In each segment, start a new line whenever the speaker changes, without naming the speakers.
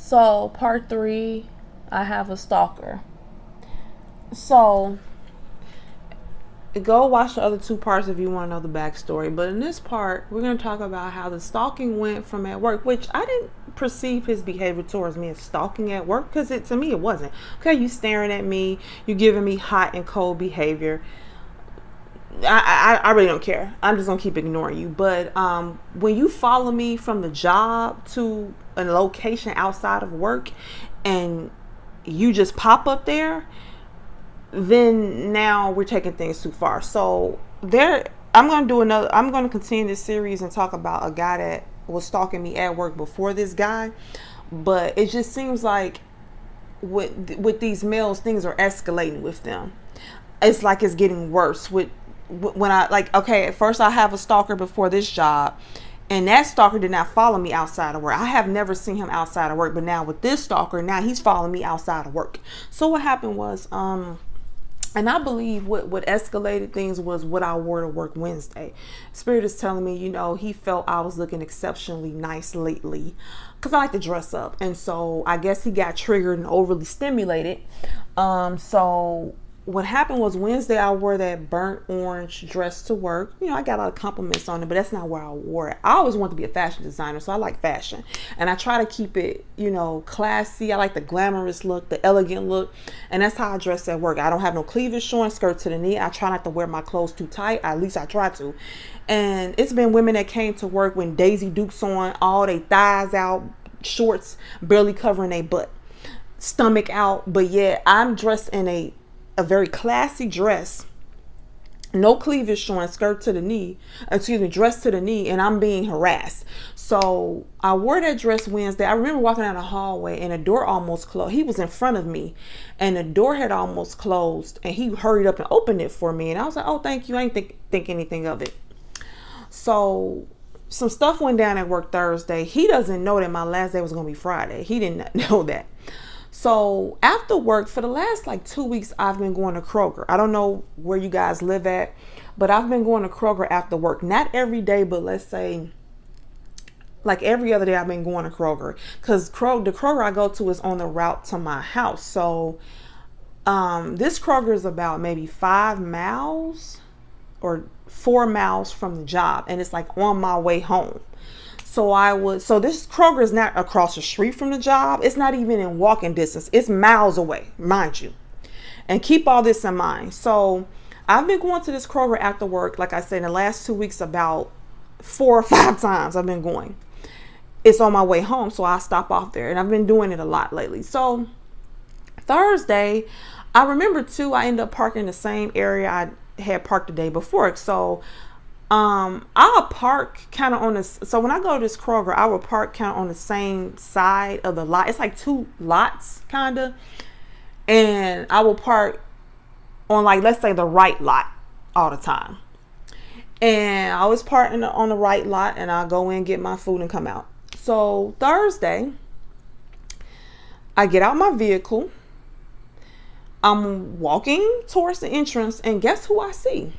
So, part 3, I have a stalker. So, go watch the other 2 parts if you want to know the backstory. But in this part, we're going to talk about how the stalking went from at work, which I didn't perceive his behavior towards me as stalking at work, because to me it wasn't. Okay, you staring at me, you giving me hot and cold behavior. I really don't care. I'm just gonna keep ignoring you. But when you follow me from the job to a location outside of work, and you just pop up there, then now we're taking things too far. So I'm gonna continue this series and talk about a guy that was stalking me at work before this guy. But it just seems like with these males, things are escalating with them. It's like it's getting worse with when I, like, okay, at first I have a stalker before this job, and that stalker did not follow me outside of work. I have never seen him outside of work, but now with this stalker, now he's following me outside of work. So what happened was, and I believe what escalated things was what I wore to work Wednesday. Spirit is telling me, he felt I was looking exceptionally nice lately, because I like to dress up. And so I guess he got triggered and overly stimulated. So what happened was Wednesday I wore that burnt orange dress to work. I got a lot of compliments on it, but that's not where I wore it. I always wanted to be a fashion designer, so I like fashion. And I try to keep it, classy. I like the glamorous look, the elegant look. And that's how I dress at work. I don't have no cleavage showing, skirt to the knee. I try not to wear my clothes too tight. At least I try to. And it's been women that came to work when Daisy Dukes on, all they thighs out, shorts barely covering their butt, stomach out. But yeah, I'm dressed in a very classy dress, no cleavage showing, skirt to the knee, dress to the knee, and I'm being harassed. So I wore that dress Wednesday. I remember walking down the hallway and the door almost closed. He was in front of me and the door had almost closed, and he hurried up and opened it for me. And I was like, oh, thank you. I ain't think anything of it. So some stuff went down at work Thursday. He doesn't know that my last day was going to be Friday. He didn't know that. So after work, for the last 2 weeks, I've been going to Kroger. I don't know where you guys live at, but I've been going to Kroger after work. Not every day, but let's say every other day I've been going to Kroger, because the Kroger I go to is on the route to my house. So this Kroger is about maybe 5 miles or 4 miles from the job, and it's on my way home. So this Kroger is not across the street from the job. It's not even in walking distance. It's miles away, mind you. And keep all this in mind. So I've been going to this Kroger after work, like I said, in the last 2 weeks, about 4 or 5 times I've been going. It's on my way home, so I stop off there. And I've been doing it a lot lately. So Thursday, I remember too, I ended up parking in the same area I had parked the day before. So I'll park kind of on this. So when I go to this Kroger, I will park kind of on the same side of the lot. It's 2 lots kind of, and I will park on let's say the right lot all the time. And I always park on the right lot, and I'll go in, get my food, and come out. So Thursday, I get out my vehicle. I'm walking towards the entrance, and guess who I see?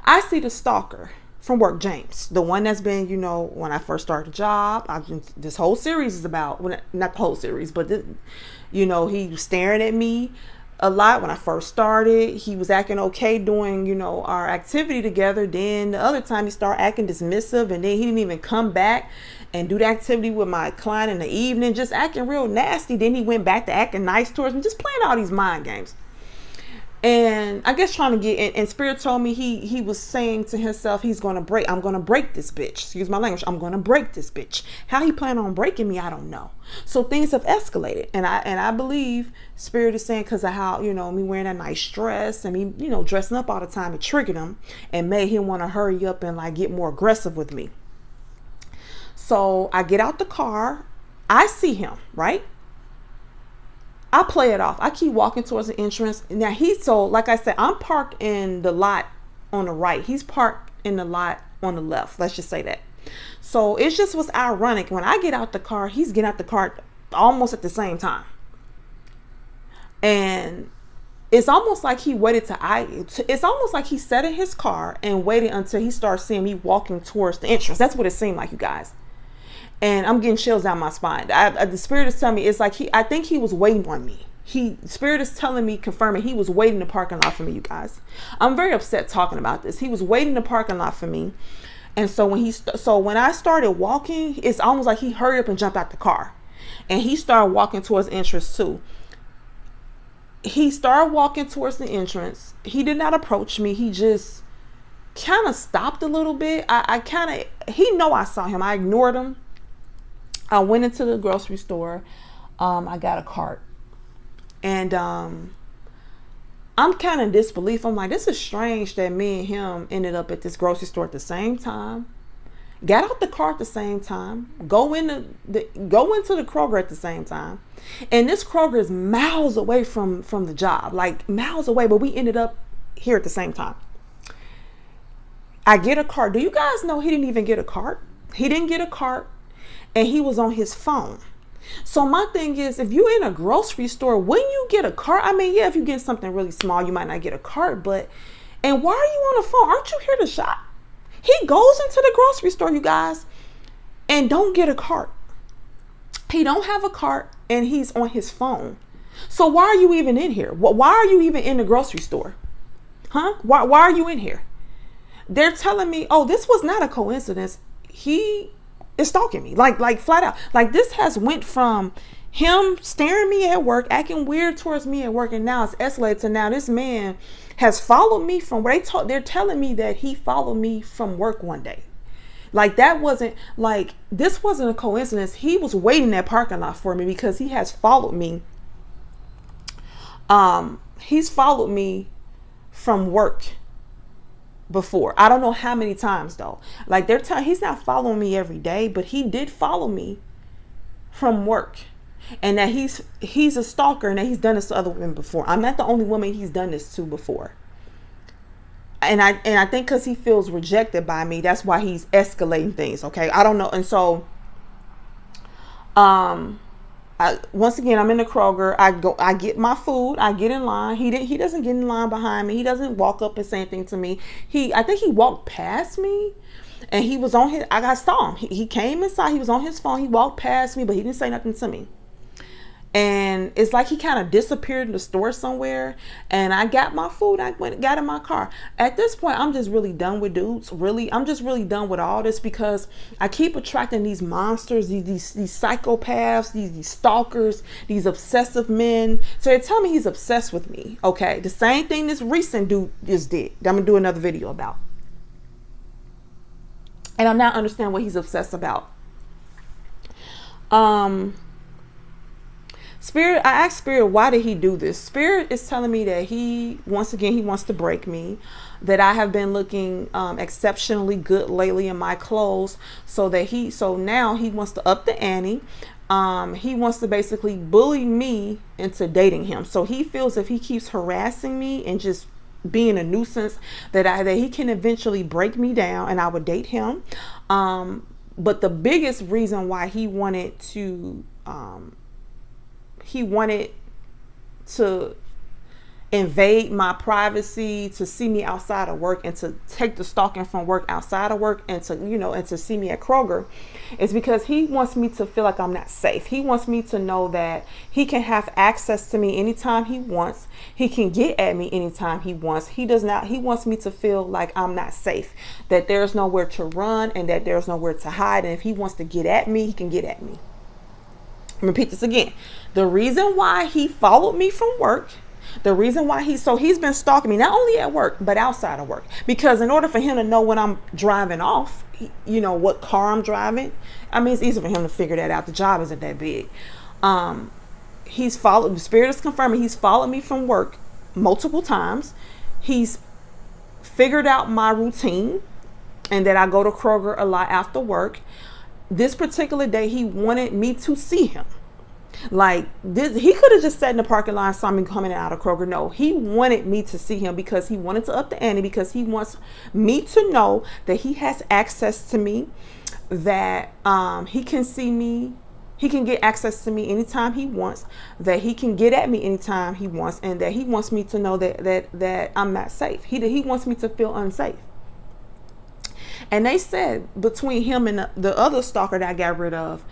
I see the stalker from work, James, the one that's been, when I first started the job. This whole series is about, not the whole series, but he was staring at me a lot when I first started. He was acting okay doing, our activity together. Then the other time he started acting dismissive, and then he didn't even come back and do the activity with my client in the evening, just acting real nasty. Then he went back to acting nice towards me, just playing all these mind games. And I guess trying to get, and Spirit told me he was saying to himself, I'm going to break this bitch. Excuse my language. I'm going to break this bitch. How he planned on breaking me, I don't know. So things have escalated. And I believe Spirit is saying, because of how, me wearing that nice dress and me, dressing up all the time, it triggered him and made him want to hurry up and get more aggressive with me. So I get out the car. I see him, right? I play it off. I keep walking towards the entrance. Now like I said, I'm parked in the lot on the right. He's parked in the lot on the left. Let's just say that. So it just was ironic. When I get out the car, he's getting out the car almost at the same time. And it's almost like he waited it's almost like he sat in his car and waited until he started seeing me walking towards the entrance. That's what it seemed like, you guys. And I'm getting chills down my spine. The spirit is telling me, it's like I think he was waiting on me. Spirit is telling me, confirming he was waiting in the parking lot for me, you guys. I'm very upset talking about this. He was waiting in the parking lot for me. And so when I started walking, it's almost like he hurried up and jumped out the car. And he started walking towards the entrance too. He started walking towards the entrance. He did not approach me. He just kind of stopped a little bit. He know I saw him. I ignored him. I went into the grocery store. I got a cart. And I'm kind of in disbelief. I'm like, this is strange that me and him ended up at this grocery store at the same time. Got out the car at the same time. Go into the Kroger at the same time. And this Kroger is miles away from the job. Like miles away. But we ended up here at the same time. I get a cart. Do you guys know he didn't even get a cart? He didn't get a cart. And he was on his phone. So my thing is, if you're in a grocery store, when you get a cart, I mean, yeah, if you get something really small, you might not get a cart, and why are you on the phone? Aren't you here to shop? He goes into the grocery store, you guys, and don't get a cart. He don't have a cart and he's on his phone. So why are you even in here? Why are you even in the grocery store? Huh? Why are you in here? They're telling me, oh, this was not a coincidence. He is stalking me, like flat out. Like this has went from him staring me at work, acting weird towards me at work, and now it's escalated to now this man has followed me from where they're telling me that he followed me from work one day. Like this wasn't a coincidence. He was waiting in that parking lot for me because he has followed me. He's followed me from work before. I don't know how many times though. Like they're telling, he's not following me every day, but he did follow me from work. And that he's a stalker and that he's done this to other women before. I'm not the only woman he's done this to before. And I think because he feels rejected by me, that's why he's escalating things. Okay. I don't know. And so, once again, I'm in the Kroger. I get my food. I get in line. He doesn't get in line behind me. He doesn't walk up and say anything to me. I think he walked past me and he was on I saw him. He came inside. He was on his phone. He walked past me, but he didn't say nothing to me. And it's like he kind of disappeared in the store somewhere. And I got my food. I got in my car. At this point, I'm just really done with dudes. Really, I'm just really done with all this because I keep attracting these monsters, these psychopaths, these stalkers, these obsessive men. So they tell me he's obsessed with me. Okay, the same thing this recent dude just did. I'm gonna do another video about. And I'm not understanding what he's obsessed about. Spirit, I asked Spirit, why did he do this? Spirit is telling me that he wants to break me, that I have been looking exceptionally good lately in my clothes, so now he wants to up the ante. He wants to basically bully me into dating him. So he feels if he keeps harassing me and just being a nuisance, that he can eventually break me down and I would date him. But the biggest reason why he wanted to invade my privacy, to see me outside of work and to take the stalking from work outside of work and to see me at Kroger, is because he wants me to feel like I'm not safe. He wants me to know that he can have access to me anytime he wants. He can get at me anytime he wants. He wants me to feel like I'm not safe, that there's nowhere to run and that there's nowhere to hide. And if he wants to get at me, he can get at me. Repeat this again. The reason why he followed me from work, the reason why he's been stalking me, not only at work, but outside of work. Because in order for him to know when I'm driving off, what car I'm driving, I mean, it's easy for him to figure that out. The job isn't that big. The Spirit is confirming he's followed me from work multiple times. He's figured out my routine and that I go to Kroger a lot after work. This particular day, he wanted me to see him. Like this, he could have just sat in the parking lot and saw me coming out of Kroger. No, he wanted me to see him because he wanted to up the ante, because he wants me to know that he has access to me, that he can see me, he can get access to me anytime he wants, that he can get at me anytime he wants, and that he wants me to know that I'm not safe. He wants me to feel unsafe. And they said between him and the other stalker that I got rid of,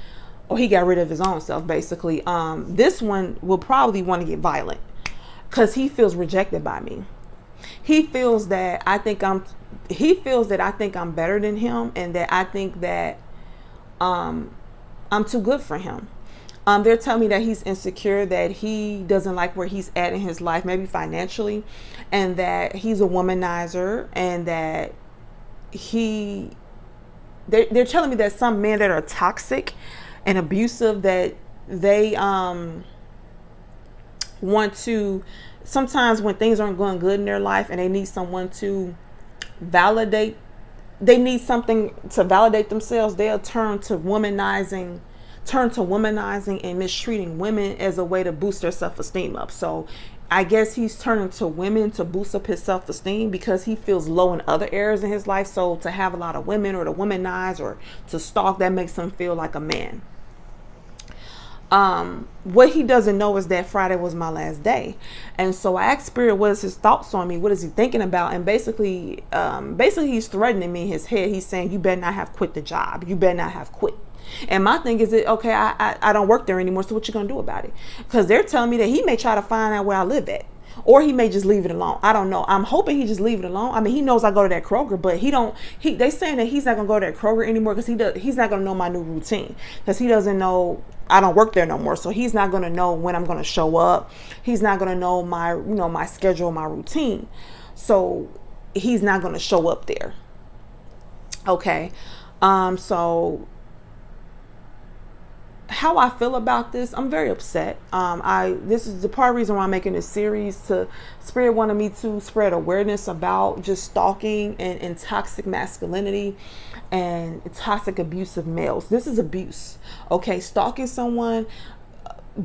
or he got rid of his own self basically, this one will probably want to get violent because he feels rejected by me. He feels that I think I'm better than him, and that I think that I'm too good for him. They're telling me that he's insecure, that he doesn't like where he's at in his life, maybe financially, and that he's a womanizer, and that they're telling me that some men that are toxic and abusive, that they want to, sometimes when things aren't going good in their life and they need someone to validate, they need something to validate themselves, they'll turn to womanizing and mistreating women as a way to boost their self-esteem up. So I guess he's turning to women to boost up his self-esteem because he feels low in other areas in his life. So to have a lot of women, or to womanize, or to stalk, that makes him feel like a man. What he doesn't know is that Friday was my last day. And so I asked Spirit, what is his thoughts on me? What is he thinking about? And basically he's threatening me in his head. He's saying, you better not have quit the job. You better not have quit. And my thing is that, okay, I don't work there anymore. So what you going to do about it? Because they're telling me that he may try to find out where I live at. Or he may just leave it alone. I don't know. I'm hoping he just leave it alone. I mean, he knows I go to that Kroger, but they saying that he's not going to go to that Kroger anymore because he's not going to know my new routine. Because he doesn't know I don't work there no more. So he's not going to know when I'm going to show up. He's not going to know my schedule, my routine. So he's not going to show up there. Okay. So how I feel about this, I'm very upset. This is the part of the reason why I'm making this series. Spirit wanted me to spread awareness about just stalking and toxic masculinity and toxic abusive males. This is abuse. Okay, stalking someone,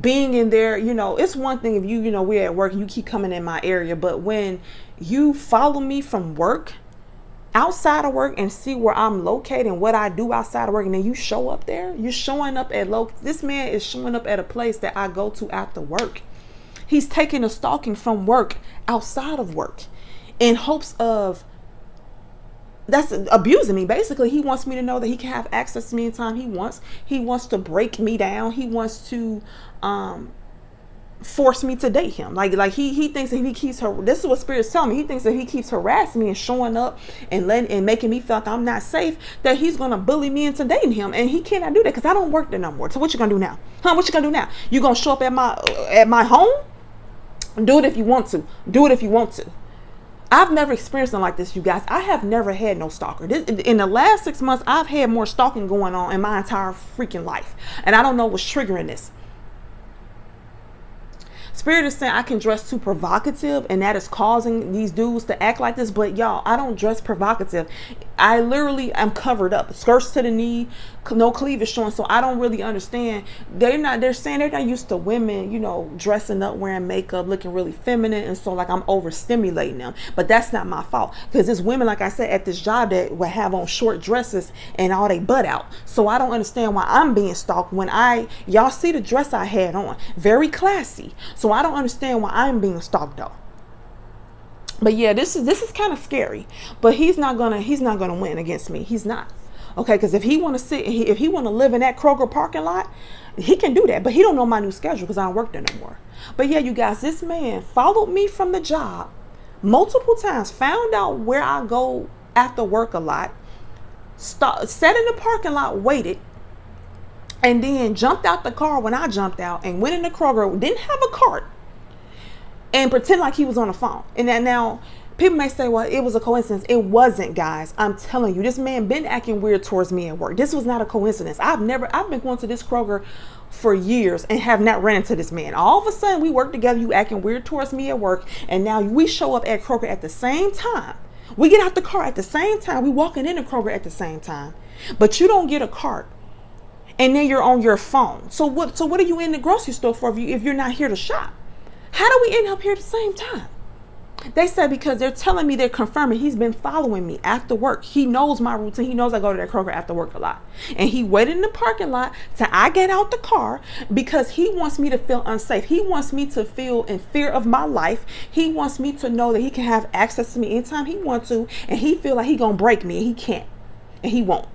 being in there, it's one thing if we're at work and you keep coming in my area, but when you follow me from work, outside of work, and see where I'm located and what I do outside of work, and then you show up there, you're showing up at this man is showing up at a place that I go to after work. He's taking the stalking from work, outside of work, in hopes of, that's abusing me. Basically, he wants me to know that he can have access to me anytime he wants. He wants to break me down. He wants to force me to date him. Like he thinks that he keeps her. This is what Spirit's telling me. He thinks that he keeps harassing me and showing up and making me feel like I'm not safe, that he's gonna bully me into dating him, and he cannot do that because I don't work there no more. So what you gonna do now? What you gonna do now? You gonna show up at my home? Do it if you want to. Do it if you want to. I've never experienced something like this, you guys. I have never had no stalker. In the last 6 months, I've had more stalking going on in my entire freaking life, and I don't know what's triggering this. Spirit is saying I can dress too provocative, and that is causing these dudes to act like this. But y'all, I don't dress provocative. I literally am covered up, skirts to the knee, no cleavage showing. So I don't really understand. They're saying they're not used to women, dressing up, wearing makeup, looking really feminine. And so like I'm overstimulating them. But that's not my fault. Because there's women, like I said, at this job that will have on short dresses and all they butt out. So I don't understand why I'm being stalked when y'all see the dress I had on. Very classy. So I don't understand why I'm being stalked though. But yeah, this is kind of scary. But he's not gonna win against me. He's not. Okay, because if he want to live in that Kroger parking lot, he can do that. But he don't know my new schedule because I don't work there no more. But yeah, you guys, this man followed me from the job multiple times, found out where I go after work a lot, sat in the parking lot, waited, and then jumped out the car when I jumped out and went in the Kroger, didn't have a cart, and pretend like he was on the phone. And that now people may say, well, it was a coincidence. It wasn't, guys. I'm telling you, this man been acting weird towards me at work. This was not a coincidence. I've been going to this Kroger for years and have not ran into this man. All of a sudden we work together, you acting weird towards me at work, and now we show up at Kroger at the same time. We get out the car at the same time. We walking in the Kroger at the same time. But you don't get a cart. And then you're on your phone. So what are you in the grocery store for if you're not here to shop? How do we end up here at the same time? They said because they're telling me, they're confirming he's been following me after work. He knows my routine. He knows I go to that Kroger after work a lot. And he waited in the parking lot till I get out the car because he wants me to feel unsafe. He wants me to feel in fear of my life. He wants me to know that he can have access to me anytime he wants to. And he feel like he gonna break me and he can't. and he won't.